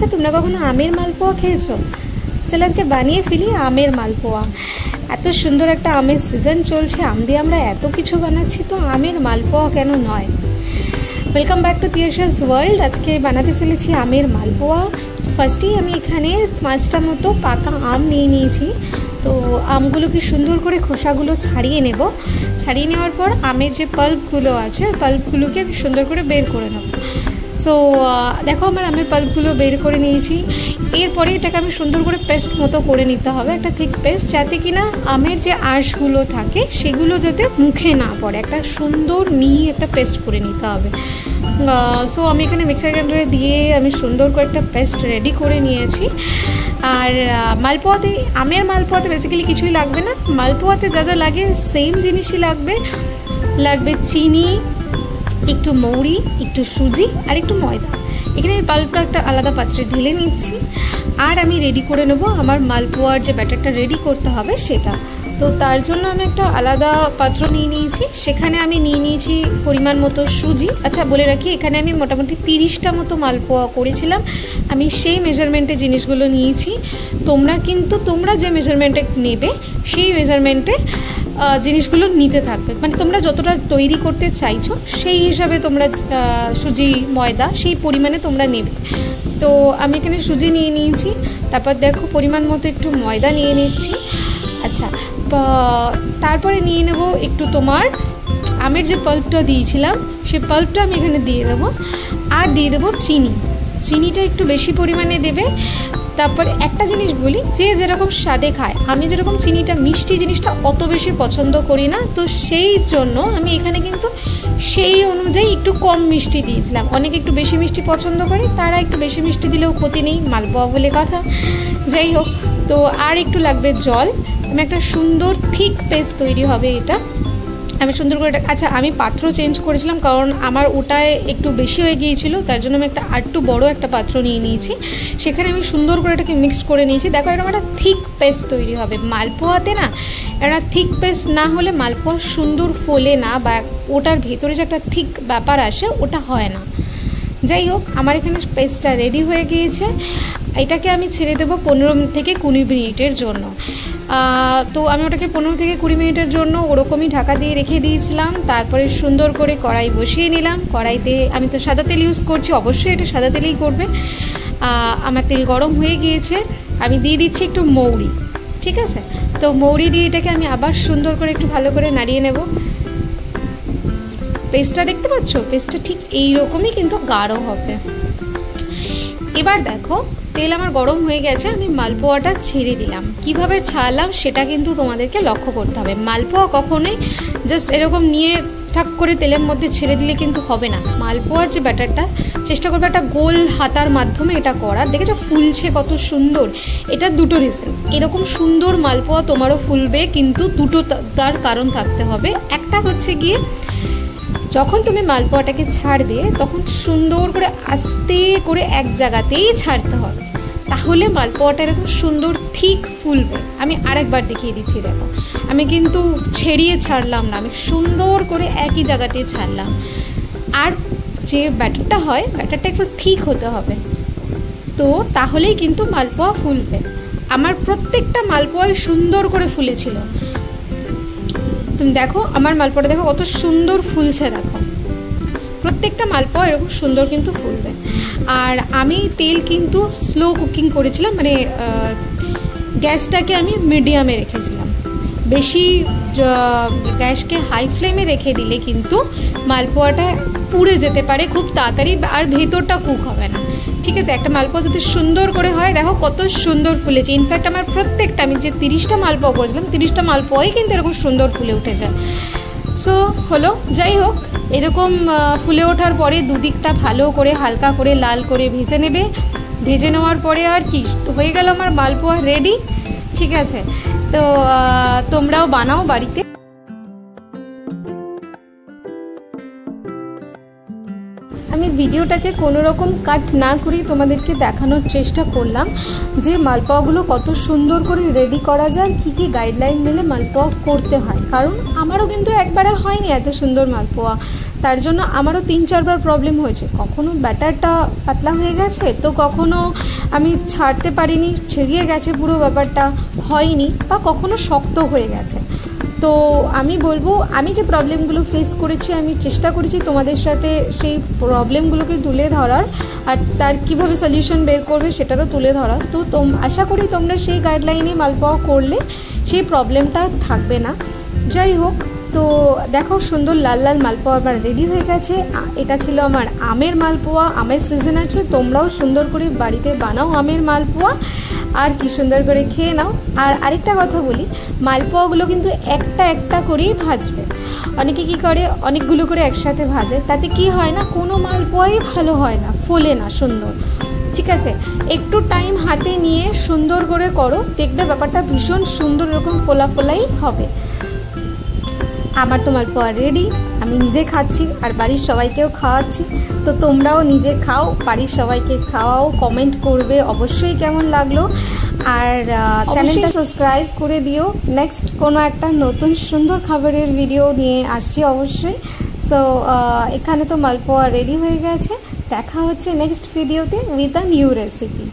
আচ্ছা তোমরা কখনো আমের মালপোয়া খেয়েছো? চলো আজকে বানিয়ে ফেলি আমের মালপোয়া। এত সুন্দর একটা আমের সিজন চলছে, আম দিয়ে আমরা এত কিছু বানাচ্ছি, তো আমের মালপোয়া কেন নয়। Welcome back to Tiyasha's world. আজকে বানাতে চলেছি আমের মালপোয়া। ফার্স্টেই আমি এখানে 5টা মতো পাকা আম নিয়ে নিয়েছি। তো আমগুলোকে সুন্দর করে খোসাগুলো ছাড়িয়ে নেব। ছাড়িয়ে নেওয়ার পর আমের যে পাল্পগুলো আছে পাল্পগুলোকে আমি সুন্দর করে বের করে নেব। সো দেখো আমার আমের পাল্পগুলো বের করে নিয়েছি। এরপরে এটাকে আমি সুন্দর করে পেস্ট মতো করে নিতে হবে, একটা থিক পেস্ট, যাতে কিনা আমের যে আঁশগুলো থাকে সেগুলো যাতে মুখে না পড়ে। একটা সুন্দর মিহি একটা পেস্ট করে নিতে হবে। সো আমি এখানে মিক্সার গ্রাইন্ডারে দিয়ে আমি সুন্দর করে একটা পেস্ট রেডি করে নিয়েছি। আর মালপোয়াতে, আমের মালপোয়াতে বেসিক্যালি কিছুই লাগবে না। মালপোয়াতে যা যা লাগে সেম জিনিসই লাগবে। লাগবে চিনি, একটু মৌরি, একটু সুজি আর একটু ময়দা। এখানে পাল্পটা একটা আলাদা পাত্রে ঢেলে নিচ্ছি। আর আমি রেডি করে নেব আমার মালপোয়ার যে ব্যাটারটা রেডি করতে হবে সেটা। তো তার জন্য আমি একটা আলাদা পাত্র নিয়ে নিয়েছি। সেখানে আমি নিয়ে নিয়েছি পরিমাণ মতো সুজি। আচ্ছা বলে রাখি, এখানে আমি মোটামুটি 30টা মতো মালপোয়া করেছিলাম। আমি সেই মেজারমেন্টে জিনিসগুলো নিয়েছি। তোমরা যে মেজারমেন্টে নেবে সেই মেজারমেন্টে জিনিসগুলো নিতে থাকবে, মানে তোমরা যতটা তৈরি করতে চাইছো সেই হিসাবে তোমরা সুজি ময়দা সেই পরিমাণে তোমরা নেবে। তো আমি এখানে সুজি নিয়ে নিয়েছি। তারপর দেখো পরিমাণ মতো একটু ময়দা নিয়ে নিচ্ছি। আচ্ছা, তারপরে নিয়ে নেব একটু তোমার আমের যে পাল্পটা দিয়েছিলাম সেই পাল্পটা আমি এখানে দিয়ে দেবো। আর দিয়ে দেবো চিনি। চিনিটা একটু বেশি পরিমাণে দেবে। তারপর একটা জিনিস বলি, যে যেরকম স্বাদে খায়, আমি যেরকম চিনিটা মিষ্টি জিনিসটা অত বেশি পছন্দ করি না, তো সেই জন্য আমি এখানে কিন্তু সেই অনুযায়ী একটু কম মিষ্টি দিয়েছিলাম। অনেকে একটু বেশি মিষ্টি পছন্দ করে, তারা একটু বেশি মিষ্টি দিলেও ক্ষতি নেই, মালপোয়া বলে কথা। যাই হোক, তো আর একটু লাগবে জল। আমি একটা সুন্দর থিক পেস্ট তৈরি হবে এটা। আমি সুন্দর করে আচ্ছা আমি পাত্র চেঞ্জ করেছিলাম, কারণ আমার ওটায় একটু বেশি হয়ে গিয়েছিল, তার জন্য আমি একটা আরেকটু বড় একটা পাত্র নিয়ে নিয়েছি। সেখানে আমি সুন্দর করে এটাকে মিক্সড করে নিয়েছি। দেখো এরকম একটা থিক পেস্ট তৈরি হবে। মালপোয়াতে না একটা থিক পেস্ট না হলে মালপোয়া সুন্দর ফোলে না, বা ওটার ভেতরে যে একটা থিক ব্যাপার আসে ওটা হয় না। যাই হোক, আমার এখানে পেস্টটা রেডি হয়ে গিয়েছে। এটাকে আমি ছেড়ে দেবো 15 থেকে 20 মিনিটের জন্য। তো আমি ওটাকে 15 থেকে 20 মিনিটের জন্য ওরকমই ঢাকা দিয়ে রেখে দিয়েছিলাম। তারপরে সুন্দর করে কড়াই বসিয়ে নিলাম। কড়াইতে আমি তো সাদা তেল ইউজ করছি, অবশ্যই এটা সাদা তেলেই করবে। আমার তেল গরম হয়ে গিয়েছে। আমি দিয়ে দিচ্ছি একটু মৌরি। ঠিক আছে, তো মৌরি দিয়ে এটাকে আমি আবার সুন্দর করে একটু ভালো করে নাড়িয়ে নেব। পেস্টটা দেখতে পাচ্ছ, পেস্টটা ঠিক এইরকমই কিন্তু গাঢ় হবে। এবার দেখো তেল আমার গরম হয়ে গেছে, আমি মালপোয়াটা ছেড়ে দিলাম। কিভাবে ছাড়লাম সেটা কিন্তু তোমাদেরকে লক্ষ্য করতে হবে। মালপোয়া কখনোই জাস্ট এরকম নিয়ে ঠাক করে তেলের মধ্যে ছেড়ে দিলে কিন্তু হবে না। মালপোয়ার যে ব্যাটারটা চেষ্টা করবে একটা গোল হাতার মাধ্যমে এটা করার। দেখেছো ফুলছে কত সুন্দর। এটা দুটো রিজন, এরকম সুন্দর মালপোয়া তোমারও ফুলবে, কিন্তু দুটো তার কারণ থাকতে হবে। একটা হচ্ছে গিয়ে যখন তুমি মালপোয়াটাকে ছাড়বে তখন সুন্দর করে আস্তে করে এক জায়গাতেই ছাড়তে হবে, তাহলে মালপোয়াটা এরকম সুন্দর ঠিক ফুলবে। আমি আরেকবার দেখিয়ে দিচ্ছি, দেখো আমি কিন্তু ছেড়িয়ে ছাড়লাম না, আমি সুন্দর করে একই জায়গাতেই ছাড়লাম। আর যে ব্যাটারটা হয়, ব্যাটারটা একটু ঠিক হতে হবে, তো তাহলেই কিন্তু মালপোয়া ফুলবে। আমার প্রত্যেকটা মালপোয়াই সুন্দর করে ফুলেছিল। তুমি দেখো আমার মালপোয়াটা দেখো কত সুন্দর ফুলছে, দেখো প্রত্যেকটা মালপোয়া এরকম সুন্দর কিন্তু ফুলবে। আর আমি তেল কিন্তু স্লো কুকিং করেছিলাম, মানে গ্যাসটাকে আমি মিডিয়ামে রেখেছিলাম। বেশি গ্যাসকে হাই ফ্লেমে রেখে দিলে কিন্তু মালপোয়াটা পুড়ে যেতে পারে খুব তাড়াতাড়ি, আর ভেতরটা কুক হবে না। ঠিক আছে, একটা মালপোয়া যদি সুন্দর করে হয়, দেখো কত সুন্দর ফুলেছে। ইনফ্যাক্ট আমার প্রত্যেকটা, আমি যে 30টা মালপোয়া করেছিলাম 30টা মালপোয়াই কিন্তু এরকম সুন্দর ফুলে উঠেছে। সো হলো, যাই হোক, এরকম ফুলে ওঠার পরে দুদিকটা ভালো করে হালকা করে লাল করে ভেজে নেবে। ভেজে নেওয়ার পরে আর কি হয়ে গেল আমার মালপোয়া রেডি। ঠিক আছে, তো তোমরাও বানাও বাড়িতে। আমি ভিডিওটাকে কোনো রকম কাট না করেই তোমাদেরকে দেখানোর চেষ্টা করলাম যে মালপোয়াগুলো কত সুন্দর করে রেডি করা যায়, কী কী গাইডলাইন মেনে মালপোয়া করতে হয়। কারণ আমারও কিন্তু একবারে হয়নি এত সুন্দর মালপোয়া। তার জন্য আমারও 3-4বার প্রবলেম হয়েছে। কখনো ব্যাটারটা পাতলা হয়ে গেছে, তো কখনো আমি ছাড়তে পারিনি, ছিঁড়িয়ে গেছে পুরো ব্যাপারটা, হয়নি, বা কখনো শক্ত হয়ে গেছে। তো আমি বলবো, আমি যে প্রবলেমগুলো ফেস করেছি, আমি চেষ্টা করেছি তোমাদের সাথে সেই প্রবলেমগুলোকে তুলে ধরার, আর তার কিভাবে সলিউশন বের করবে সেটারও তুলে ধরার। তো আশা করি তোমরা সেই গাইডলাইনে মালপোয়া করলে সেই প্রবলেমটা থাকবে না। যাই হোক, তো দেখো সুন্দর লাল লাল মালপোয়া আমার রেডি হয়ে গেছে। এটা ছিল আমার আমের মালপোয়া। আমের সিজন আছে, তোমরাও সুন্দর করে বাড়িতে বানাও আমের মালপোয়া, আর কি সুন্দর করে খেয়ে নাও। আর আরেকটা কথা বলি, মালপোয়াগুলো কিন্তু একটা একটা করেই ভাজবে। অনেকে কি করে, অনেকগুলো করে একসাথে ভাজে, তাতে কি হয় না, কোনো মালপোয়াই ভালো হয় না, ফোলে না সুন্দর। ঠিক আছে, একটু টাইম হাতে নিয়ে সুন্দর করে করো, দেখবে ব্যাপারটা ভীষণ সুন্দর এরকম ফোলা ফোলাই হবে। আমার তো মালপোয়া রেডি, আমি নিজে খাচ্ছি আর বাড়ির সবাইকেও খাওয়াচ্ছি। তো তোমরাও নিজে খাও, বাড়ির সবাইকে খাওয়াও, কমেন্ট করবে অবশ্যই কেমন লাগলো, আর চ্যানেলটা সাবস্ক্রাইব করে দিও। নেক্সট কোনো একটা নতুন সুন্দর খাবারের ভিডিও নিয়ে আসছি অবশ্যই। সো এখানে তো মালপোয়া রেডি হয়ে গেছে, দেখা হচ্ছে নেক্সট ভিডিওতে উইথ আ নিউ রেসিপি।